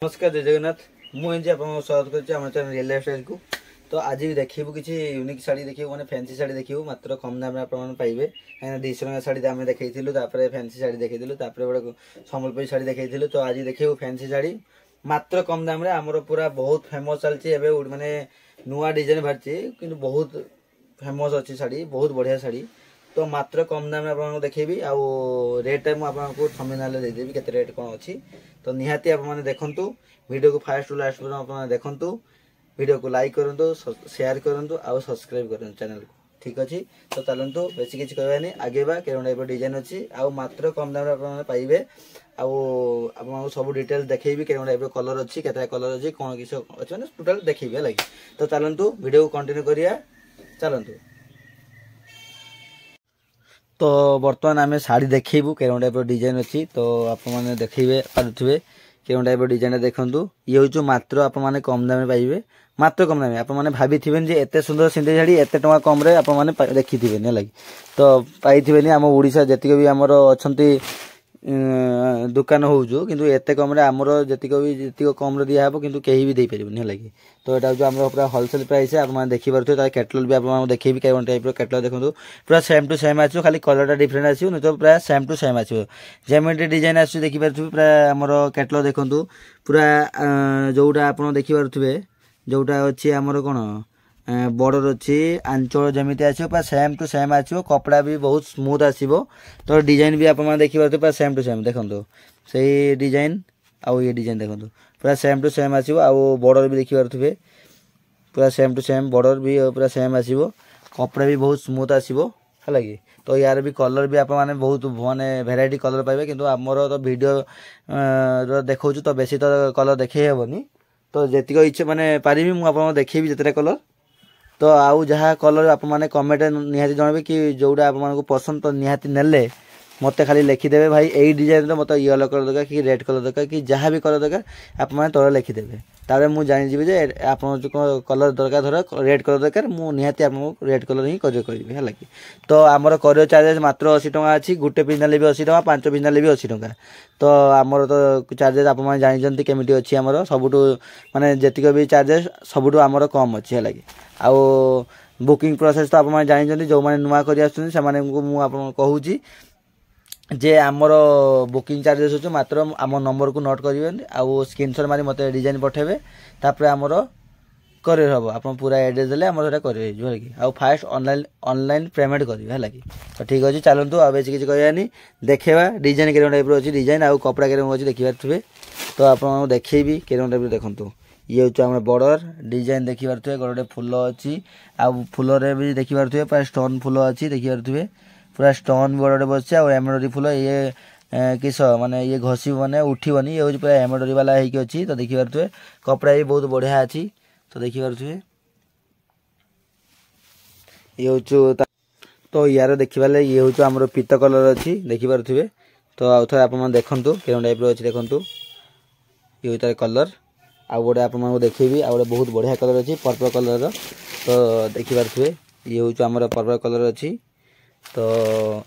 नमस्कार जय जगन्नाथ मुझे आप स्वागत कर चैनल रियल लाइफ स्टाइल को। तो आज भी देखू किसी यूनिक शाड़ी देखिए मैंने फैंसी शाड़ी देखू मात्र कम दाम पाइबे कहीं 200 टका शाड़ी आम देखी फैंसी शाड़ी देखी गोटे सम्बलपुरी शाड़ी देखी। तो आज देखू फैंसी शाड़ी मात्र कम दाम आमर पूरा बहुत फेमस चलती माने नुआ डिजाइन बाहरी कि बहुत फेमस अच्छी शाड़ी बहुत बढ़िया शाड़ी। तो मात्र कम दाम आपको देखेबी आउ रेट मुझे थंबनेल देदेवी केते रेट कौन अच्छी। तो निहाती आप देखु वीडियो को फास्ट लास्ट पर्यटन देखु वीडियो को लाइक करूँ शेयर करूँ आउ सब्सक्राइब करूँ चैनल को ठीक अच्छे। तो चलतु बेसी किसी कहवानी आगेबा के टाइप डिजाइन अच्छी आउ मात्र कम दाम आप पाइबे आउ सब डिटेल्स देखी के टाइप कलर अच्छी केतटा कलर अच्छी कौन किस अच्छे मैंने टोटाल देखी लगे। तो चलतु वीडियो को कंटिन्यू करिया चलतु। तो बर्तमान आम शाड़ी देखू के टाइप डिजाइन अच्छी। तो आप देखिए पारे के टाइप डिजाइन देखूँ ये हूँ मात्र आप कम दाम पाइबे मात्र कम दाम आप भाभी एत सुंदर सिंधी शाड़ी एत टका कम आप देखी थे लगे। तो पाई आम ओडिशा जी भी आमर अच्छा दुकान हो कि एत कम आमर जी कम दिहब कि कहीं भी दे पारे लगे। तो यहाँ हूँ आम पूरा होलसेल प्राइस आप देखिए कैटलॉग भी आप देखिए कौन टाइप कैटलॉग देखो पूरा सेम टू सेम आसो खाली कलर डिफरेंट आसो नहीं तो पूरा सेम टू सेम आसो जेमेट्री डिजाइन आस देखिए पूरा आमर कैटलॉग देखो पूरा जोटा आप देखिए जोटा अच्छी आमर कौन बॉर्डर अच्छी आंचल जमी आसो सेम टू सेम आसो कपड़ा भी बहुत स्मूथ आसो। तो डिजाइन भी आप देखिए पूरा सेम टू सेम देखो से डिजाइन आउ ये डिजाइन देखो पूरा सेम टू सेम आसो आउ बॉर्डर भी देखिए पूरा सेम टू सेम बॉर्डर भी पूरा सेम आसो कपड़ा भी बहुत स्मूथ आसो है कि। तो यार भी कलर भी आप बहुत माने भेराइटी कलर पाइबे कि आमर तो वीडियो देखो तो बेसी तो कलर देखे हेबनी। तो जेतिक इच्छा माने पारिबी मुझे देखी जिते कलर। तो आउ जहाँ कलर आप कमेंट निहाती जनबे कि जोड़ा आपको पसंद तो निहाती नेले मत खाली लिखिदेवे भाई यही डिजाइन मत येलो कलर दरकार कि रेड कलर दरकार कि जहाँ भी कलर दरकार आप तले लिखिदेवे तारे मुझे जानीजी जे आप कलर दरकार धर रेड कलर दरकार मुझे निहाती आपको रेड कलर ही करी है कि। तो आमर करियर चार्जेस मात्र 80 टका अच्छी गोटे पिस ना भी 80 टका 5 पिस ना भी 80 टका। तो आमर तो चार्जेस आप जानते केमी अच्छी आमर सबुठ माने जेतिक भी चार्जेस सबुठ आमर कम अच्छी है कि। आउ बुकिंग प्रोसेस तो आप जानते जो मैंने नुआ कर मुझे जे आमर बुकिंग चार्जेस हो मात्र आम नंबर को नोट करेंगे आउ स्क्रीनशॉट मारी मत डिजाइन पठेबे तापर आमर करियर हम आप पूरा एड्रेस देले आमर करियर कि आउ फास्ट ऑनलाइन पेमेंट करेंगे है कि। तो ठीक अच्छे चलतु आ बेसी किसी कहवानी देखा डिजाइन के टाइप अच्छी डिजाइन आउ कपड़ा के अच्छी देखी पारे। तो आप देखी के टाइप देखूँ ये हूँ आम बॉर्डर डिजाइन देखी पारे गोटे फुल अच्छी आउ फुल भी देखी पारे पूरा स्टोन फुल अच्छी देखी पारे पूरा स्टोन बॉर्डर बस एम्ब्रॉयडरी फुल ये किस माने ये घसी माने उठीबनी ये हूँ पूरा एम्ब्रॉयडरी वाला होगी अच्छी। तो देखी पारे कपड़ा भी बहुत बढ़िया अच्छी। तो देखी पारे ये हूँ तो यार देखिए ये हूँ आमर पीत कलर अच्छी देखी पारे। तो आउ थे आप देखु के टाइप अच्छी देखु ये हूँ तार कलर आउ गोटे आप देखी आउ गोटे बहुत बढ़िया कलर अच्छी पर्पल कलर। तो देखी पारे ये हूँ आमर पर्पल कलर अच्छी। तो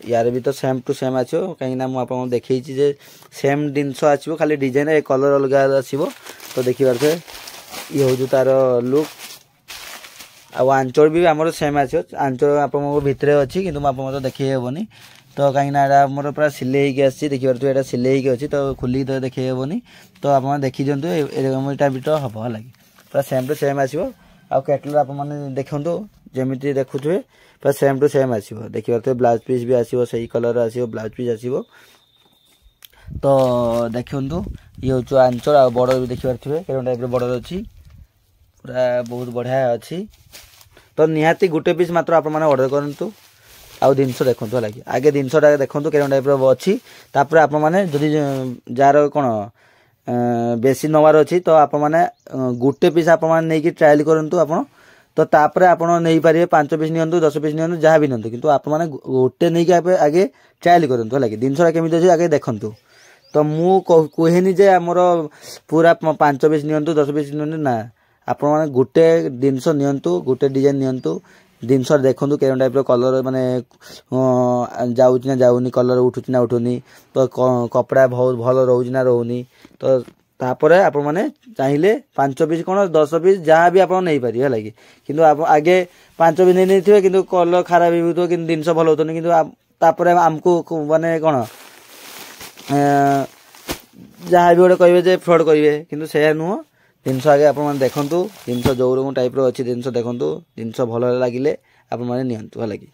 यार भी तो सेम टू सेम आसो कहीं मुझे देखी सेम जिनस आसो खाली डिजाइन ए कलर अलग आसो। तो देखी पारे ये हूँ तार लुक आउ आंचल भी आमर सेम आसो आंचल आप भितर अच्छी कि मुझे देखी हेबनी। तो कहीं आमर पूरा सिले आसी देखी पारे यहाँ सिले अच्छी तो खुलिक तो देखी हेबनी। तो आप देखी दिंतु यहाँ भी तो हम है कि पूरा सेम टू सेम आसो आउ कैटलॉग आप देखु जमी देखुए पूरा सेम टू सेम आसो देखिए पारे ब्लाउज पीस भी आसो सही कलर आसो ब्लाउज पीस आसो। तो देखु ये हूँ आंचल आ बॉर्डर भी देखी पारे के टाइप बॉर्डर अच्छी पूरा बहुत बढ़िया अच्छी। तो निहाती गोटे पीस मात्र आप ऑर्डर करूँ आउ जिनस देखूँ है लगे आगे जिनसा देखूँ के टाइप अच्छी तापर आप जार कौन बेसी नवार अच्छी। तो आप गोटे पीस आप नहीं ट्रायल करूँ आप तो तापर आप नहीं पारे 5 पीस नि 10 पीस नि जहाँ भी नि कि आप गोटे नहीं आगे ट्रायल करूँ है लगे जिनसा केमी अच्छे आगे देखूँ। तो मु कहेनि जे आमर पूरा 5 पीस नि 10 पीस नि ना आप गोटे जिनस नियंतु गोटे डिजाइन नियंतु जिनस देखूँ के टाइप कलर माने जाऊँ ना जाऊनी कलर उठुची ना उठुनी। तो कपड़ा बहुत भल रोचे ना रोनी। तो तापर आपण मैंने चाहिए 5 पीस कौन 10 पीस जहाँ भी आप नहीं पारे है कि किंतु आगे 5 भी नहीं थे कि कलर खराब हो कि जिनस भल होता कि आमको माने कौन जहाँ भी गोटे कहे फ्रड करेंगे किंतु से नुह जिनस आगे आप देखु जिनस जो टाइप अच्छी जिनस देखु जिनस भल लगे आपने नियंतु है कि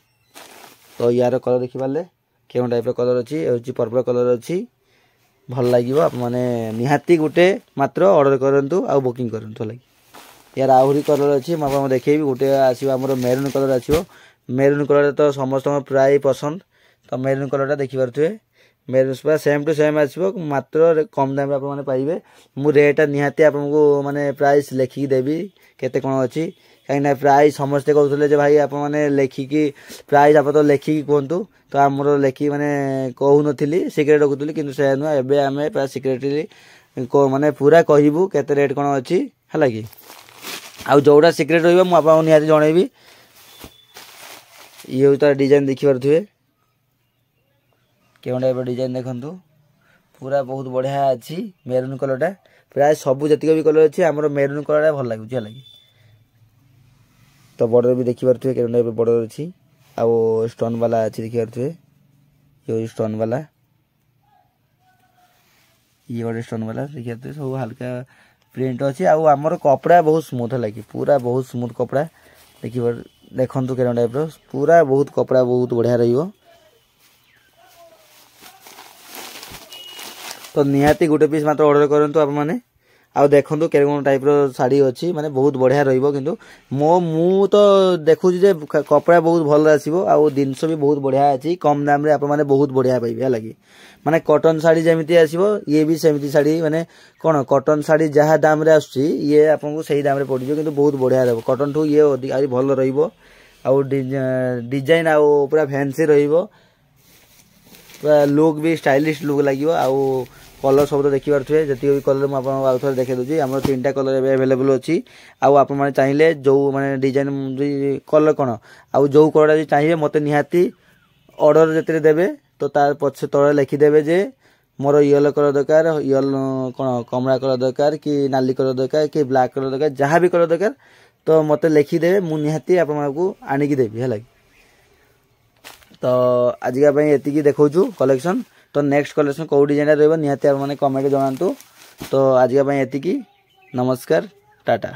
तो यार कलर देखिपारे क्यों टाइप कलर अच्छी हूँ पर्पल कलर अच्छी भल लगे आपने निहाती गोटे मात्र ऑर्डर करूँ आ बुकिंग करूँ लगे यार आहरी कलर अच्छी मुझे देखेबी गोटे आसमर मेरून कलर आसो मेरून कलर तो समस्त प्राय पसंद तो मेरून कलर देखिपे मेरून पूरा सेम टू सेम आसो मात्र कम दाम आपने पाइबे मु रेट निहाती आपको माने प्राइस लेखिकी देवी केते कौन अच्छी कहीं प्राइस समस्ते कहते भाई आपने लेखिकी प्राइस आप तो लेखिकी कहतु तो आमर लेखिकी माने कहून सिक्रेट रखुली कि नुह एवं आम पूरा सिक्रेटली माने पूरा कहबू केते रेट कौन अच्छी है कि आउ जोटा सिक्रेट रुझे निहाती जनइबी ये हूँ तार डिजाइन देखिपे क्यों टाइप डिजाइन देखु पूरा बहुत बढ़िया अच्छी मेरून कलरटा प्राय सबू जी भी कलर अच्छी आम मेरून कलर भल लगुच है कि तो बॉर्डर भी देखिपे क्यों टाइप बॉर्डर अच्छी आउ स्टोन वाला अच्छी देखिपे ये स्टोन वाला ये गोटे स्टोन वाला देखिए सब हल्का प्रिंट अच्छी आमर कपड़ा बहुत स्मूथ है लगे पूरा बहुत स्मूथ कपड़ा देखिए देखु क्यों टाइप पूरा बहुत कपड़ा बहुत बढ़िया रही तो निहाती गोटे पीस मात्र ऑर्डर करूँ आप मैंने आउ देखु केरकम टाइप शाड़ी अच्छी माने बहुत बढ़िया रहिबो किंतु मु तो देखुची जे कपड़ा बहुत भल आसीबो आउ जिनस भी बहुत बढ़िया अच्छी कम दाम रे आप माने बहुत बढ़िया पाइबे है लगी माने कॉटन साड़ी जमीती आसीबो ये भी सेमती साड़ी माने कौन कॉटन साड़ी जहाँ दाम रे आसुची ये आपको सही दाम रे पड़िजो किंतु बहुत बढ़िया रहबो कॉटन ठू ये आहुरी भल रहिबो आउ डिजाइन आउ पूरा फैंसी रहिबो पूरा लुक भी स्टाइलिश लुक लागिबो आउ कलर सब तो देखिपे जी भी कलर मुझे आउ थे देखे दूसरी आम 3टा कलर एवेलेबल अच्छी आपने चाहिए जो मैंने डिजाइन कलर कौन आउ जो कलर चाहिए मत निहाती ऑर्डर जो देवे तो तार पछे तले लिखिदेवे जे मोर येलो कलर दरकार येलो कौन कमला कलर दरकार कि नाली कलर दरकार कि ब्लैक कलर दरकार जहाँ भी कलर दरकार तो मत लिखिदेवे मु निहाती आपको आनिकी देवी है तो आजिका एतिकी देखौछु कलेक्शन तो नेक्स्ट कलेक्शन कौ डिजाइन रही निहाती आप कमेंट जनातु तो आजिका एतिकी नमस्कार टाटा।